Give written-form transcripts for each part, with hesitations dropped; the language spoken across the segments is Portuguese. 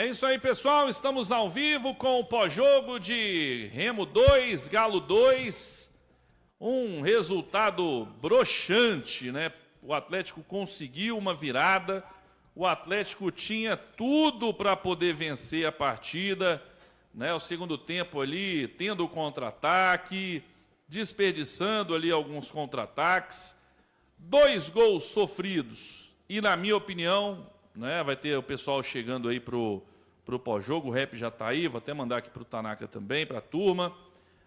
É isso aí, pessoal. Estamos ao vivo com o pós-jogo de Remo 2, Galo 2. Um resultado broxante, né? O Atlético conseguiu uma virada. O Atlético tinha tudo para poder vencer a partida, né? O segundo tempo ali, tendo o contra-ataque, desperdiçando ali alguns contra-ataques. 2 gols sofridos. E, na minha opinião, né, vai ter o pessoal chegando aí pro pós-jogo, o Rap já está aí, vou até mandar aqui pro Tanaka também, para a turma.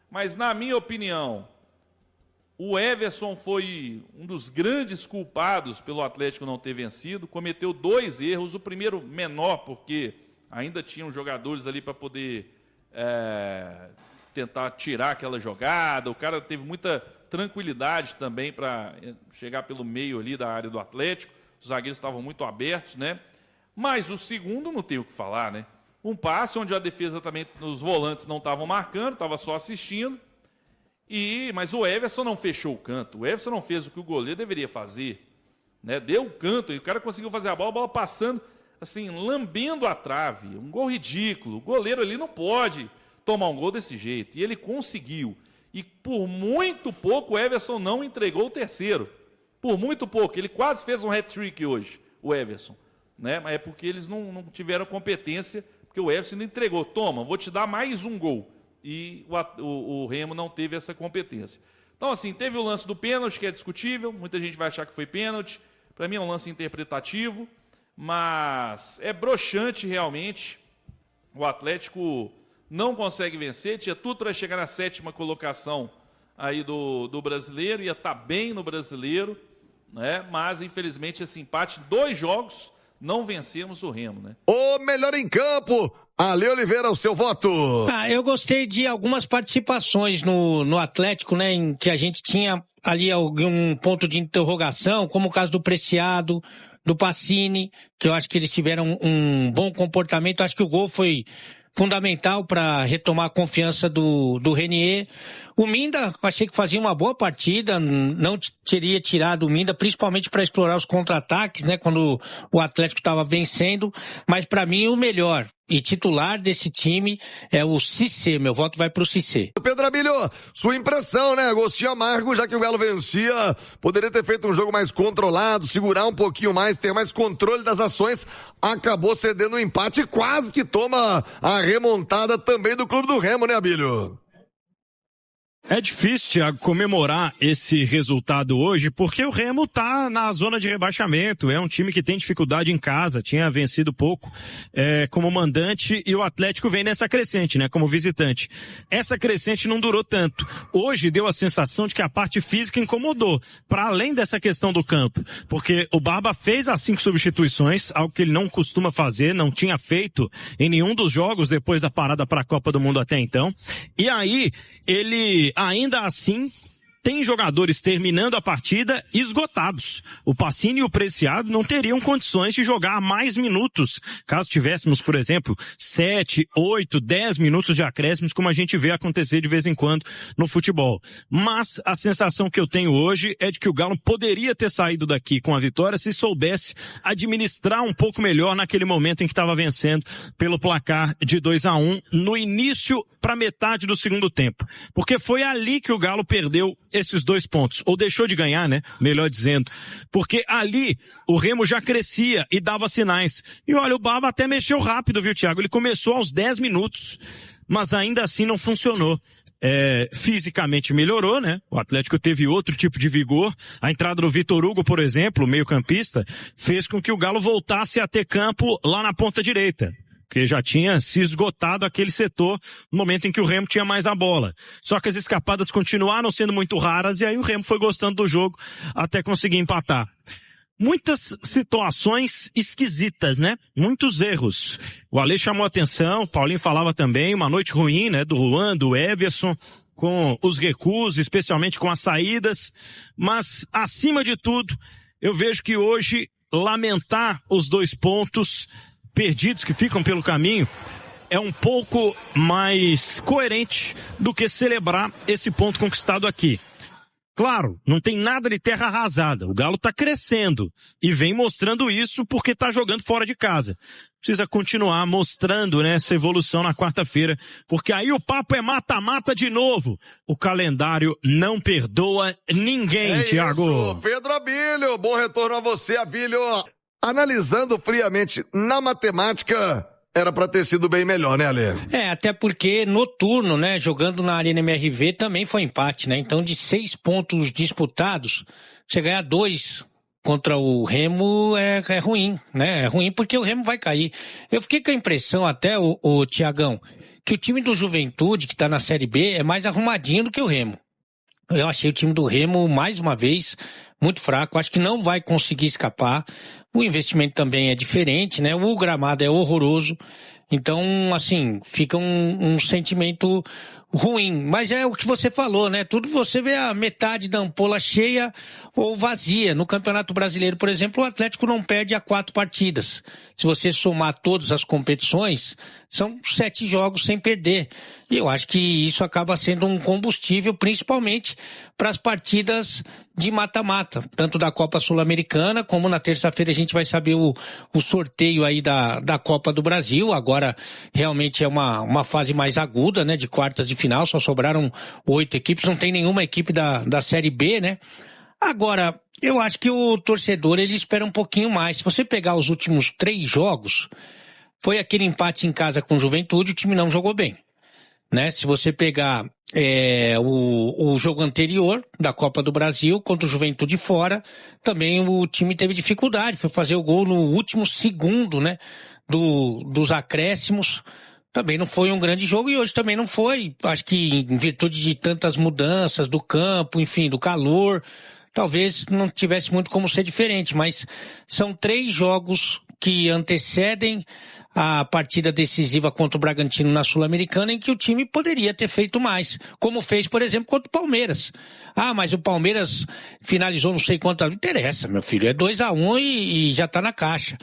Mas, na minha opinião, o Everson foi um dos grandes culpados pelo Atlético não ter vencido, cometeu 2 erros, o primeiro menor, porque ainda tinham jogadores ali para poder tentar tirar aquela jogada, o cara teve muita tranquilidade também para chegar pelo meio ali da área do Atlético, os zagueiros estavam muito abertos, né? Mas o segundo não tem o que falar, né? Um passe onde a defesa também, os volantes não estavam marcando, estava só assistindo. Mas o Everson não fechou o canto. O Everson não fez o que o goleiro deveria fazer, né? Deu o canto e o cara conseguiu fazer a bola passando, assim, lambendo a trave. Um gol ridículo. O goleiro ali não pode tomar um gol desse jeito. E ele conseguiu. E por muito pouco o Everson não entregou o terceiro. Por muito pouco. Ele quase fez um hat-trick hoje, o Everson, né? Mas é porque eles não tiveram competência, porque o Everson não entregou. Toma, vou te dar mais um gol. E o Remo não teve essa competência. Então, assim, teve o lance do pênalti, que é discutível. Muita gente vai achar que foi pênalti. Para mim é um lance interpretativo. Mas é broxante, realmente. O Atlético não consegue vencer. Tinha tudo para chegar na 7ª colocação aí do Brasileiro. Ia estar bem no Brasileiro, né? Mas, infelizmente, esse empate, 2 jogos, não vencemos o Remo, né? O melhor em campo, Ale Oliveira, o seu voto. Eu gostei de algumas participações no Atlético, né, em que a gente tinha ali algum ponto de interrogação, como o caso do Preciado, do Pacini, que eu acho que eles tiveram um bom comportamento. Acho que o gol foi fundamental para retomar a confiança do Renier. O Minda, achei que fazia uma boa partida, não teria tirado o Minda, principalmente para explorar os contra-ataques, né, quando o Atlético estava vencendo, mas para mim o melhor e titular desse time é o Cissé. Meu voto vai pro Cissé. Pedro Abílio, sua impressão, né? Gostinho amargo, já que o Galo vencia, poderia ter feito um jogo mais controlado, segurar um pouquinho mais, ter mais controle das ações, acabou cedendo um empate e quase que toma a remontada também do Clube do Remo, né, Abílio? É difícil, Thiago, comemorar esse resultado hoje, porque o Remo tá na zona de rebaixamento, é um time que tem dificuldade em casa, tinha vencido pouco como mandante, e o Atlético vem nessa crescente, né, como visitante. Essa crescente não durou tanto. Hoje deu a sensação de que a parte física incomodou, para além dessa questão do campo, porque o Barba fez as 5 substituições, algo que ele não costuma fazer, não tinha feito em nenhum dos jogos depois da parada para a Copa do Mundo até então, e aí ele ainda assim tem jogadores terminando a partida esgotados. O Pacini e o Preciado não teriam condições de jogar mais minutos, caso tivéssemos, por exemplo, 7, 8, 10 minutos de acréscimos, como a gente vê acontecer de vez em quando no futebol. Mas a sensação que eu tenho hoje é de que o Galo poderia ter saído daqui com a vitória se soubesse administrar um pouco melhor naquele momento em que estava vencendo pelo placar de 2-1 no início para metade do segundo tempo. Porque foi ali que o Galo perdeu esses 2 pontos, ou deixou de ganhar, né? Melhor dizendo. Porque ali o Remo já crescia e dava sinais. E olha, o Barba até mexeu rápido, viu, Thiago? Ele começou aos 10 minutos, mas ainda assim não funcionou. Fisicamente melhorou, né? O Atlético teve outro tipo de vigor. A entrada do Vitor Hugo, por exemplo, meio-campista, fez com que o Galo voltasse a ter campo lá na ponta direita, porque já tinha se esgotado aquele setor no momento em que o Remo tinha mais a bola. Só que as escapadas continuaram sendo muito raras e aí o Remo foi gostando do jogo até conseguir empatar. Muitas situações esquisitas, né? Muitos erros. O Ale chamou a atenção, o Paulinho falava também, uma noite ruim, né? Do Juan, do Everson, com os recuos, especialmente com as saídas. Mas, acima de tudo, eu vejo que hoje lamentar os 2 pontos perdidos que ficam pelo caminho é um pouco mais coerente do que celebrar esse ponto conquistado aqui. Claro, não tem nada de terra arrasada. O Galo tá crescendo e vem mostrando isso porque tá jogando fora de casa. precisa continuar mostrando, né, essa evolução na quarta-feira, porque aí o papo é mata-mata de novo. O calendário não perdoa ninguém, Thiago. Isso, Pedro Abílio, bom retorno a você, Abílio. Analisando friamente na matemática, era para ter sido bem melhor, né, Ale? Até porque no turno, né, jogando na Arena MRV também foi empate, né? Então de 6 pontos disputados, você ganhar 2 contra o Remo é ruim, né? É ruim porque o Remo vai cair. Eu fiquei com a impressão até, o Thiagão, que o time do Juventude, que tá na Série B, é mais arrumadinho do que o Remo. Eu achei o time do Remo, mais uma vez, muito fraco. Acho que não vai conseguir escapar. O investimento também é diferente, né? O gramado é horroroso. Então, assim, fica um sentimento ruim. Mas é o que você falou, né? Tudo você vê a metade da ampola cheia ou vazia. No Campeonato Brasileiro, por exemplo, o Atlético não perde a 4 partidas. Se você somar todas as competições, são 7 jogos sem perder. E eu acho que isso acaba sendo um combustível, principalmente para as partidas de mata-mata, tanto da Copa Sul-Americana, como na terça-feira a gente vai saber o sorteio aí da Copa do Brasil. Agora realmente é uma fase mais aguda, né, de quartas de final, só sobraram 8 equipes, não tem nenhuma equipe da Série B, né? Agora, eu acho que o torcedor, ele espera um pouquinho mais. Se você pegar os últimos 3 jogos, foi aquele empate em casa com o Juventude, o time não jogou bem, né? Se você pegar o jogo anterior da Copa do Brasil contra o Juventude fora, também o time teve dificuldade, foi fazer o gol no último segundo, né, dos acréscimos. Também não foi um grande jogo e hoje também não foi, acho que em virtude de tantas mudanças do campo, enfim, do calor, talvez não tivesse muito como ser diferente, mas são 3 jogos que antecedem a partida decisiva contra o Bragantino na Sul-Americana, em que o time poderia ter feito mais, como fez, por exemplo, contra o Palmeiras. Ah, mas o Palmeiras finalizou não sei quanto, não interessa, meu filho, é 2-1 e já tá na caixa.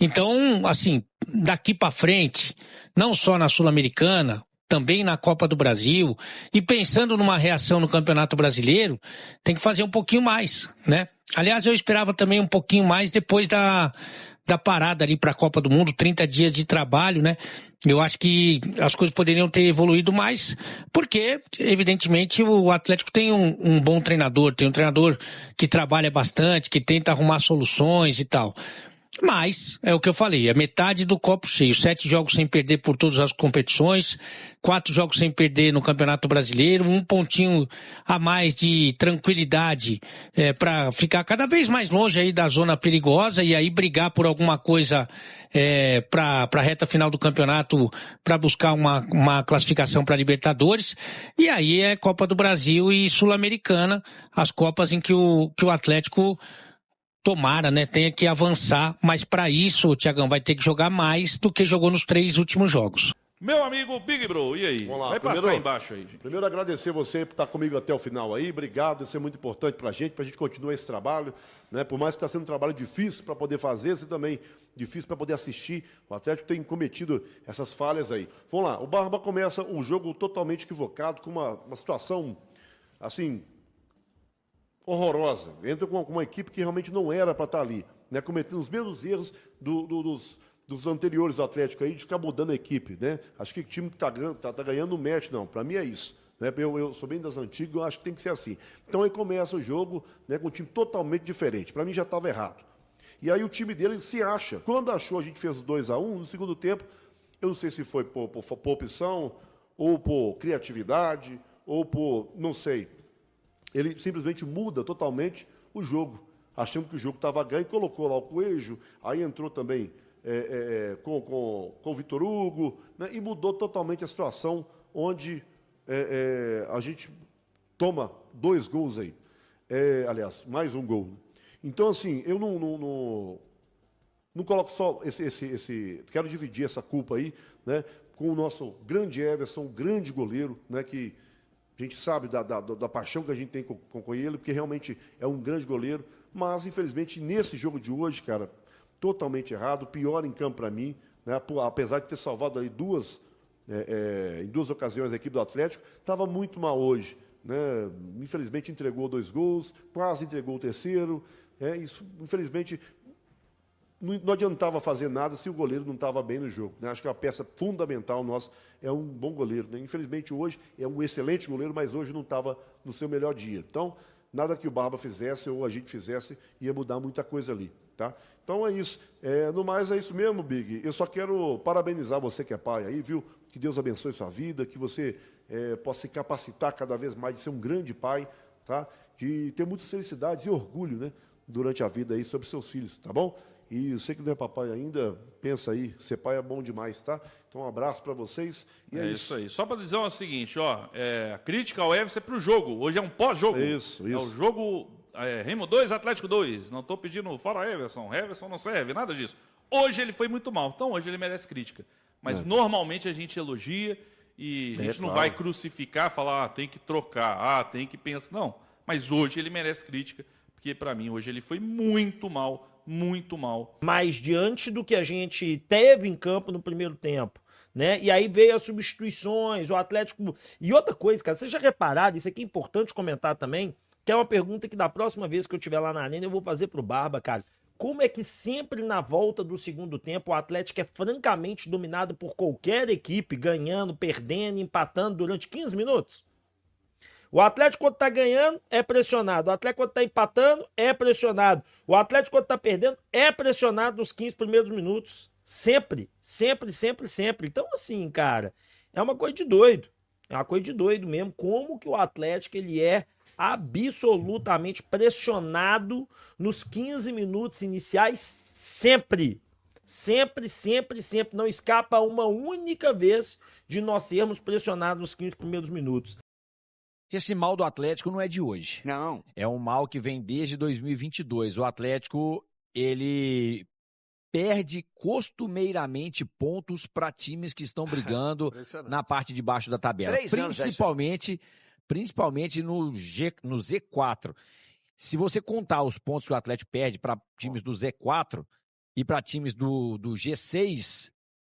Então, assim, daqui pra frente, não só na Sul-Americana, também na Copa do Brasil, e pensando numa reação no Campeonato Brasileiro, tem que fazer um pouquinho mais, né? Aliás, eu esperava também um pouquinho mais depois da parada ali para a Copa do Mundo, 30 dias de trabalho, né? Eu acho que as coisas poderiam ter evoluído mais, porque, evidentemente, o Atlético tem um bom treinador, tem um treinador que trabalha bastante, que tenta arrumar soluções e tal. Mas, é o que eu falei, é metade do copo cheio. 7 jogos sem perder por todas as competições, 4 jogos sem perder no Campeonato Brasileiro, 1 pontinho a mais de tranquilidade para ficar cada vez mais longe aí da zona perigosa e aí brigar por alguma coisa para a reta final do campeonato, para buscar uma classificação para Libertadores. E aí é Copa do Brasil e Sul-Americana, as Copas em que o Atlético tomara, né, tenha que avançar, mas para isso o Thiagão vai ter que jogar mais do que jogou nos 3 últimos jogos. Meu amigo Big Bro, e aí? Vamos lá. Vai passar embaixo aí, gente. Primeiro agradecer você por estar comigo até o final aí, obrigado, isso é muito importante pra gente continuar esse trabalho, né, por mais que está sendo um trabalho difícil para poder fazer, isso também difícil para poder assistir, o Atlético tem cometido essas falhas aí. Vamos lá, o Barba começa um jogo totalmente equivocado, com uma situação, assim, horrorosa. Entra com uma equipe que realmente não era para estar ali, né? Cometendo os mesmos erros dos anteriores do Atlético aí, de ficar mudando a equipe, né? Acho que o time que tá ganhando não mexe, não. Para mim é isso. Né? Eu sou bem das antigas, eu acho que tem que ser assim. Então aí começa o jogo, né, com um time totalmente diferente. Para mim já estava errado. E aí o time dele se acha. Quando achou, a gente fez o 2-1, no segundo tempo, eu não sei se foi por opção, ou por criatividade, ou por, não sei. Ele simplesmente muda totalmente o jogo, achando que o jogo estava ganho, colocou lá o Coelho, aí entrou também com o Vitor Hugo, né, e mudou totalmente a situação, onde a gente toma 2 gols aí. Aliás, mais um gol. Então, assim, eu não coloco só quero dividir essa culpa aí, né, com o nosso grande Everson, um grande goleiro, né, que a gente sabe da paixão que a gente tem com ele, porque realmente é um grande goleiro, mas, infelizmente, nesse jogo de hoje, cara, totalmente errado, pior em campo para mim, né, apesar de ter salvado aí em 2 ocasiões a equipe do Atlético, estava muito mal hoje, né, infelizmente entregou 2 gols, quase entregou o terceiro, isso, infelizmente, não adiantava fazer nada se o goleiro não estava bem no jogo, né? Acho que a peça fundamental nossa é um bom goleiro, né? Infelizmente hoje é um excelente goleiro, mas hoje não estava no seu melhor dia. Então, nada que o Barba fizesse ou a gente fizesse ia mudar muita coisa ali, tá? Então é isso. No mais é isso mesmo, Big. Eu só quero parabenizar você que é pai aí, viu? Que Deus abençoe sua vida, que você possa se capacitar cada vez mais de ser um grande pai, tá? De ter muitas felicidades e orgulho, né? Durante a vida aí sobre seus filhos, tá bom? E eu sei que não é papai ainda, pensa aí, ser pai é bom demais, tá? Então um abraço para vocês e é isso aí. Só para dizer o seguinte, ó, a crítica ao Everson é para o jogo, hoje é um pós-jogo. Isso. É o jogo Remo 2, Atlético 2, não estou pedindo fora Everson não serve, nada disso. Hoje ele foi muito mal, então hoje ele merece crítica. Mas normalmente a gente elogia e a gente não vai crucificar, falar, tem que trocar, tem que pensar, não. Mas hoje ele merece crítica, porque para mim hoje ele foi muito mal. Muito mal. Mas diante do que a gente teve em campo no primeiro tempo, né? E aí veio as substituições, o Atlético... E outra coisa, cara, vocês já repararam, isso aqui é importante comentar também, que é uma pergunta que da próxima vez que eu estiver lá na arena eu vou fazer pro Barba, cara. Como é que sempre na volta do segundo tempo o Atlético é francamente dominado por qualquer equipe, ganhando, perdendo, empatando durante 15 minutos? O Atlético, quando tá ganhando, é pressionado. O Atlético, quando tá empatando, é pressionado. O Atlético, quando tá perdendo, é pressionado nos 15 primeiros minutos. Sempre. Sempre, sempre, sempre. Então, assim, cara, é uma coisa de doido. É uma coisa de doido mesmo. Como que o Atlético, ele é absolutamente pressionado nos 15 minutos iniciais, sempre. Sempre, sempre, sempre. Não escapa uma única vez de nós sermos pressionados nos 15 primeiros minutos. Esse mal do Atlético não é de hoje. Não. É um mal que vem desde 2022. O Atlético, ele perde costumeiramente pontos para times que estão brigando na parte de baixo da tabela. Principalmente no Z4. Se você contar os pontos que o Atlético perde para times do Z4 e para times do G6,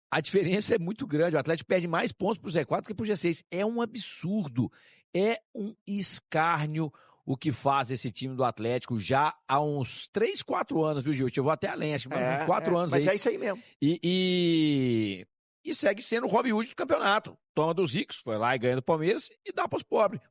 a diferença é muito grande. O Atlético perde mais pontos para o Z4 que para o G6. É um absurdo. É um escárnio o que faz esse time do Atlético já há uns 3, 4 anos, viu, Gil? Eu vou até além, acho que uns 4 anos mas aí. Mas é isso aí mesmo. E segue sendo o Robin Hood do campeonato. Toma dos ricos, foi lá e ganha do Palmeiras e dá para os pobres.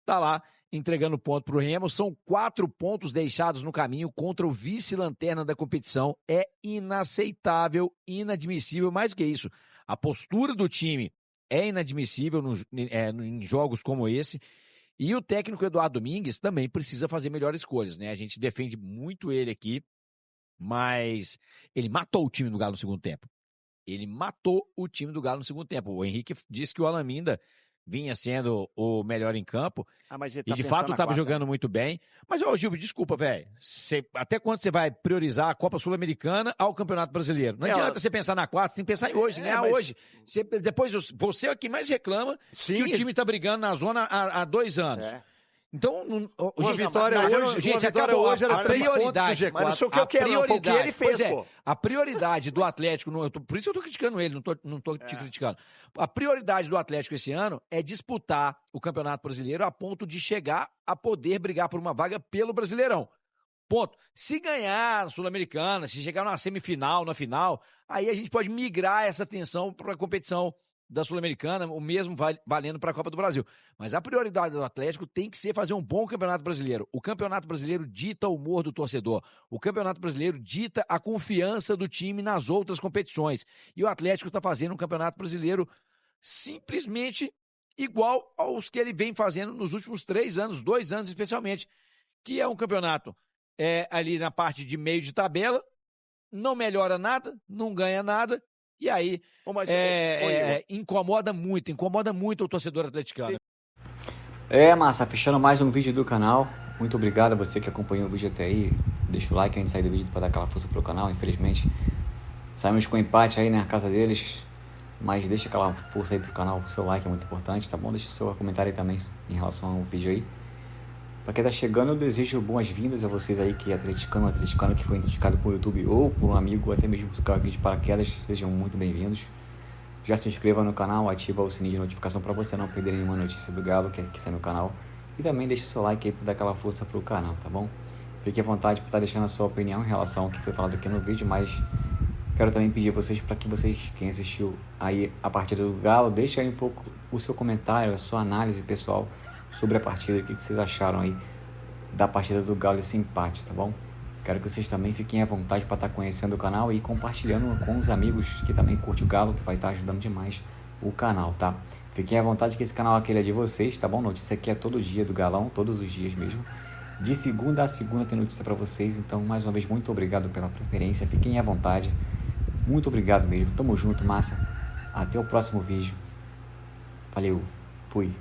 Tá lá entregando ponto para o Remo. São 4 pontos deixados no caminho contra o vice-lanterna da competição. É inaceitável, inadmissível. Mais do que isso, a postura do time é inadmissível em jogos como esse. E o técnico Eduardo Domingues também precisa fazer melhores escolhas, né? A gente defende muito ele aqui, mas ele matou o time do Galo no segundo tempo. O Henrique disse que o Alaminda vinha sendo o melhor em campo. Mas ele e de fato estava jogando muito bem. Mas, Gil, desculpa, velho. Até quando você vai priorizar a Copa Sul-Americana ao Campeonato Brasileiro? Não adianta você pensar na quarta, tem que pensar em hoje, ganhar hoje. Depois, você é o que mais reclama que o time está brigando na zona há 2 anos. Então, uma vitória hoje era 3 pontos do G4. Mas não sei o que eu quero, não foi o que ele fez, pô. A prioridade do Atlético, por isso eu tô criticando ele, não tô te criticando. A prioridade do Atlético esse ano é disputar o Campeonato Brasileiro a ponto de chegar a poder brigar por uma vaga pelo Brasileirão. Ponto. Se ganhar a Sul-Americana, se chegar na semifinal, na final, aí a gente pode migrar essa atenção para a competição da Sul-Americana, o mesmo valendo para a Copa do Brasil. Mas a prioridade do Atlético tem que ser fazer um bom Campeonato Brasileiro. O Campeonato Brasileiro dita o humor do torcedor. O Campeonato Brasileiro dita a confiança do time nas outras competições. E o Atlético está fazendo um Campeonato Brasileiro simplesmente igual aos que ele vem fazendo nos últimos 3 anos, 2 anos especialmente, que é um campeonato ali na parte de meio de tabela, não melhora nada, não ganha nada, e aí incomoda muito o torcedor atleticano. Massa, fechando mais um vídeo do canal. Muito obrigado a você que acompanhou o vídeo até aí. Deixa o like antes de sair do vídeo para dar aquela força pro canal. Infelizmente, saímos com empate aí na casa deles. Mas deixa aquela força aí pro canal, o seu like é muito importante, tá bom? Deixa o seu comentário aí também em relação ao vídeo aí. Pra quem tá chegando, eu desejo boas-vindas a vocês aí que é atleticano que foi indicado por YouTube ou por um amigo, ou até mesmo por aqui de paraquedas, sejam muito bem-vindos. Já se inscreva no canal, ativa o sininho de notificação para você não perder nenhuma notícia do Galo que sai no canal. E também deixa o seu like aí para dar aquela força pro canal, tá bom? Fique à vontade para estar deixando a sua opinião em relação ao que foi falado aqui no vídeo, mas quero também pedir a vocês, para que vocês, quem assistiu aí a partida do Galo, deixe aí um pouco o seu comentário, a sua análise pessoal sobre a partida, o que vocês acharam aí da partida do Galo, esse empate, tá bom? Quero que vocês também fiquem à vontade para estar conhecendo o canal e compartilhando com os amigos que também curtem o Galo, que vai estar ajudando demais o canal, tá? Fiquem à vontade que esse canal aqui é de vocês, tá bom? Notícia aqui é todo dia do Galão, todos os dias mesmo. De segunda a segunda tem notícia para vocês, então mais uma vez muito obrigado pela preferência, fiquem à vontade. Muito obrigado mesmo, tamo junto, massa. Até o próximo vídeo. Valeu, fui.